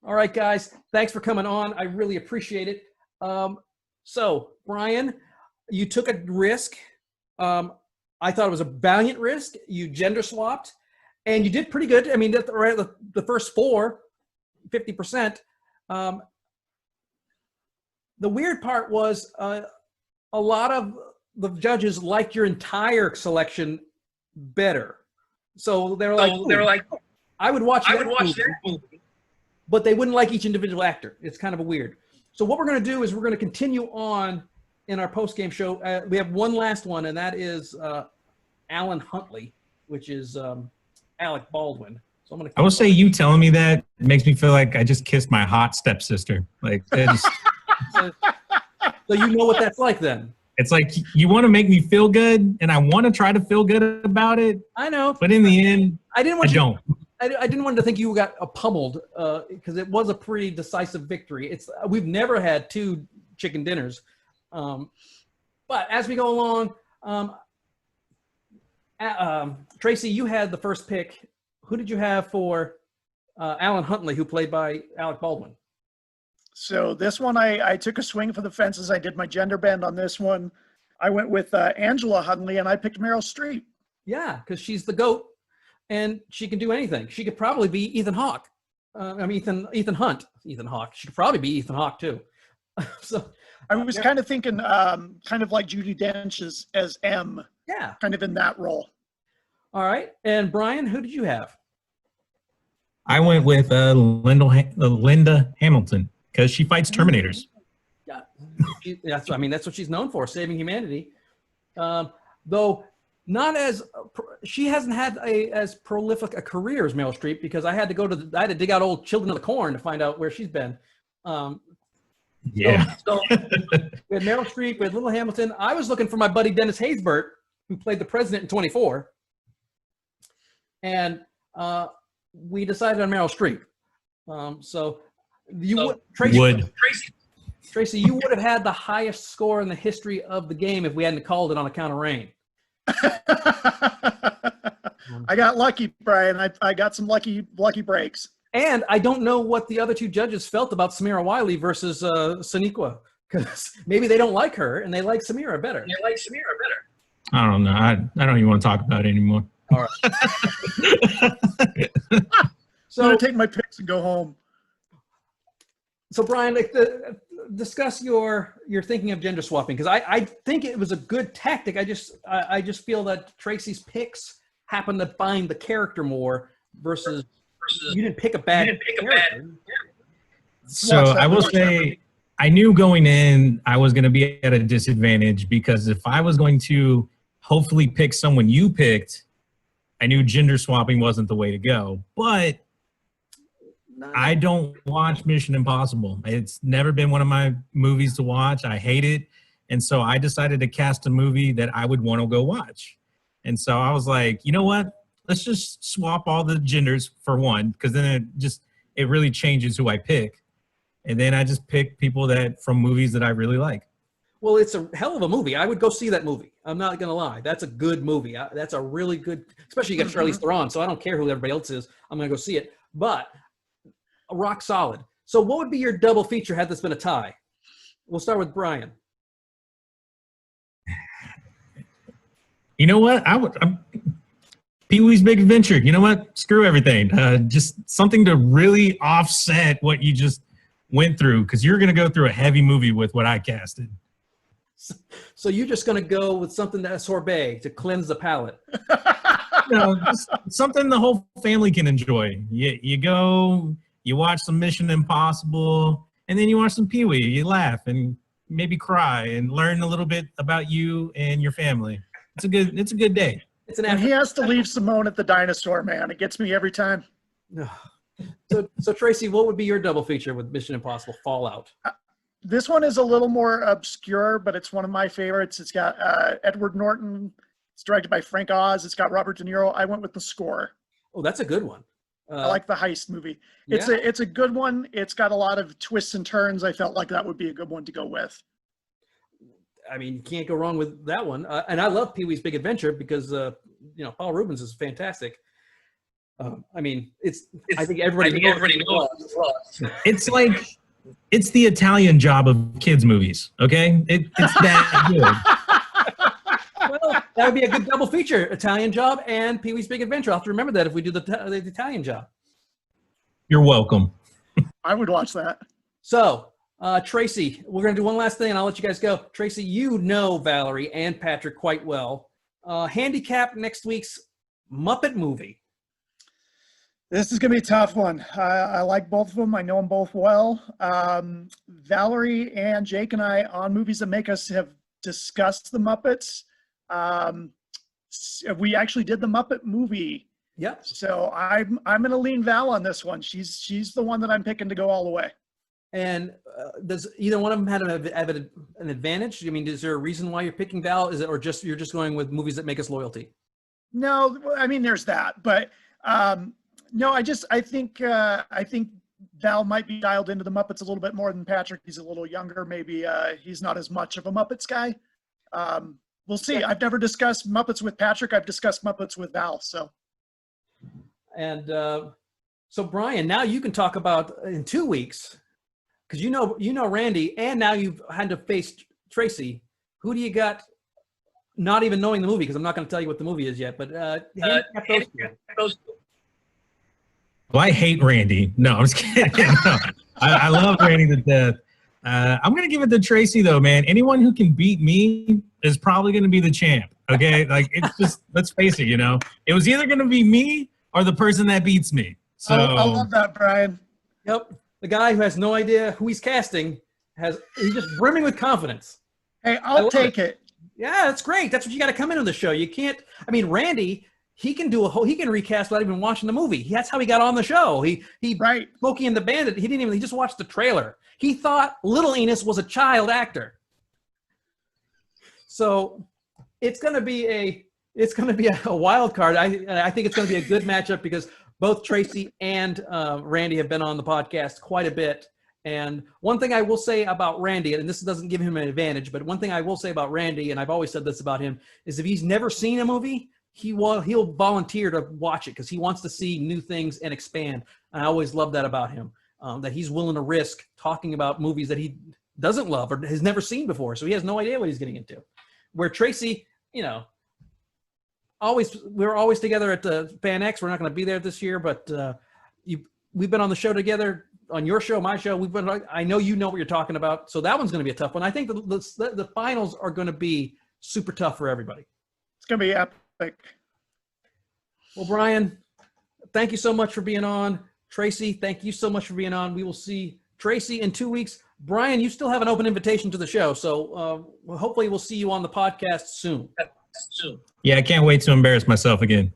All right, guys. Thanks for coming on. I really appreciate it. So, Bryan, you took a risk. I thought it was a valiant risk. You gender swapped, and you did pretty good. I mean, the first four, 50%. The weird part was a lot of the judges liked your entire selection better. So they're like, I would watch that movie, but they wouldn't like each individual actor. It's kind of a weird. So what we're going to do is we're going to continue on in our post-game show. We have one last one, and that is Alan Huntley, which is Alec Baldwin. So I will say you telling me that makes me feel like I just kissed my hot stepsister. Like, just... so you know what that's like then. It's like you want to make me feel good, and I want to try to feel good about it. I know. But in the end, I didn't want to think you got pummeled because it was a pretty decisive victory. We've never had two chicken dinners. But as we go along, Tracy, you had the first pick. Who did you have for Alan Huntley, who played by Alec Baldwin? So this one, I took a swing for the fences. I did my gender bend on this one. I went with Angela Huntley, and I picked Meryl Streep. Yeah, because she's the GOAT, and she can do anything. She could probably be Ethan Hawke. Ethan Hunt. Ethan Hawke. She could probably be Ethan Hawke too. So I was kind of thinking, kind of like Judi Dench as M. Yeah. Kind of in that role. All right. And Bryan, who did you have? I went with Linda Hamilton because she fights Terminators. Yeah. That's what she's known for, saving humanity. Though not as she hasn't had as prolific a career as Meryl Streep, because I had to dig out old Children of the Corn to find out where she's been. Yeah. So we had Meryl Streep, we had Little Hamilton. I was looking for my buddy Dennis Haysbert, who played the president in 24. And we decided on Meryl Streep. Tracy, you would have had the highest score in the history of the game if we hadn't called it on account of rain. I got lucky, Bryan. I got some lucky breaks. And I don't know what the other two judges felt about Samira Wiley versus Sonequa, because maybe they don't like her and they like Samira better. I don't know. I don't even want to talk about it anymore. All right. So I'm going to take my picks and go home. So Bryan, discuss your thinking of gender swapping, because I think it was a good tactic. I just feel that Tracy's picks happen to find the character more versus you didn't pick a bad character. So I will say I knew going in I was going to be at a disadvantage, because if I was going to hopefully pick someone you picked, I knew gender swapping wasn't the way to go. But I don't watch Mission Impossible. It's never been one of my movies to watch. I hate it. And so I decided to cast a movie that I would want to go watch. And so I was like, you know what? Let's just swap all the genders for one, because then it really changes who I pick. And then I just pick people from movies that I really like. Well, it's a hell of a movie. I would go see that movie. I'm not going to lie. That's a good movie. That's a really good, especially you got Charlize Theron, so I don't care who everybody else is. I'm going to go see it. But rock solid. So what would be your double feature had this been a tie? We'll start with Bryan. You know what? Pee-wee's Big Adventure. You know what? Screw everything. Just something to really offset what you just went through, because you're going to go through a heavy movie with what I casted. So you're just going to go with something that's sorbet to cleanse the palate. Just something the whole family can enjoy. You go, you watch some Mission Impossible, and then you watch some Pee-wee. You laugh and maybe cry and learn a little bit about you and your family. It's a good day. And he has to leave Simone at the dinosaur, man. It gets me every time. So Tracy, what would be your double feature with Mission Impossible Fallout? This one is a little more obscure, but it's one of my favorites. It's got Edward Norton. It's directed by Frank Oz. It's got Robert De Niro. I went with The Score. Oh, that's a good one. I like the heist movie. Yeah. It's a good one. It's got a lot of twists and turns. I felt like that would be a good one to go with. I mean, you can't go wrong with that one. And I love Pee-wee's Big Adventure because, Paul Rubens is fantastic. I mean, I think everybody knows. It's like, it's the Italian Job of kids movies, okay? It's that good. Well, that would be a good double feature, Italian Job and Pee-wee's Big Adventure. I'll have to remember that if we do the Italian Job. You're welcome. I would watch that. So, Tracy, we're going to do one last thing, and I'll let you guys go. Tracy, you know Valerie and Patrick quite well. Handicap next week's Muppet movie. This is going to be a tough one. I like both of them. I know them both well. Valerie and Jake and I on Movies That Make Us have discussed the Muppets. We actually did the Muppet movie. Yep. So I'm going to lean Val on this one. She's the one that I'm picking to go all the way. And does either one of them have an advantage? I mean, is there a reason why you're picking Val? Is it, or just you're just going with Movies That Make Us loyalty? No, I mean there's that, but no, I think Val might be dialed into the Muppets a little bit more than Patrick. He's a little younger. Maybe he's not as much of a Muppets guy. We'll see. I've never discussed Muppets with Patrick. I've discussed Muppets with Val. So. And so, Bryan, now you can talk about in 2 weeks, because you know Randy, and now you've had to face Tracy. Who do you got? Not even knowing the movie, because I'm not going to tell you what the movie is yet. But those two. Well, I hate Randy. No, I'm just kidding. No. I love Randy to death. I'm going to give it to Tracy, though, man. Anyone who can beat me is probably going to be the champ, okay? Like, it's just, let's face it, it was either going to be me or the person that beats me. So I love that, Bryan. Yep. The guy who has no idea who he's casting, he's just brimming with confidence. Hey, I'll take it. Yeah, that's great. That's what you got to come into the show. You can't, I mean, Randy, he can recast without even watching the movie. That's how he got on the show. He right. Smokey and the Bandit, he just watched the trailer. He thought Little Enos was a child actor. So it's going to be a wild card. I think it's going to be a good matchup because both Tracy and Randy have been on the podcast quite a bit. And one thing I will say about Randy, and this doesn't give him an advantage, but one thing I will say about Randy, and I've always said this about him, is if he's never seen a movie, he'll volunteer to watch it because he wants to see new things and expand. And I always love that about him, that he's willing to risk talking about movies that he doesn't love or has never seen before. So he has no idea what he's getting into. Where Tracy, we're always together at the Fan X. We're not going to be there this year, but we've been on the show together, on your show, my show. I know you know what you're talking about. So that one's going to be a tough one. I think the finals are going to be super tough for everybody. It's going to be epic. Well, Bryan, thank you so much for being on. Tracy, thank you so much for being on. We will see Tracy in 2 weeks. Bryan, you still have an open invitation to the show. So hopefully we'll see you on the podcast soon. Yeah, I can't wait to embarrass myself again.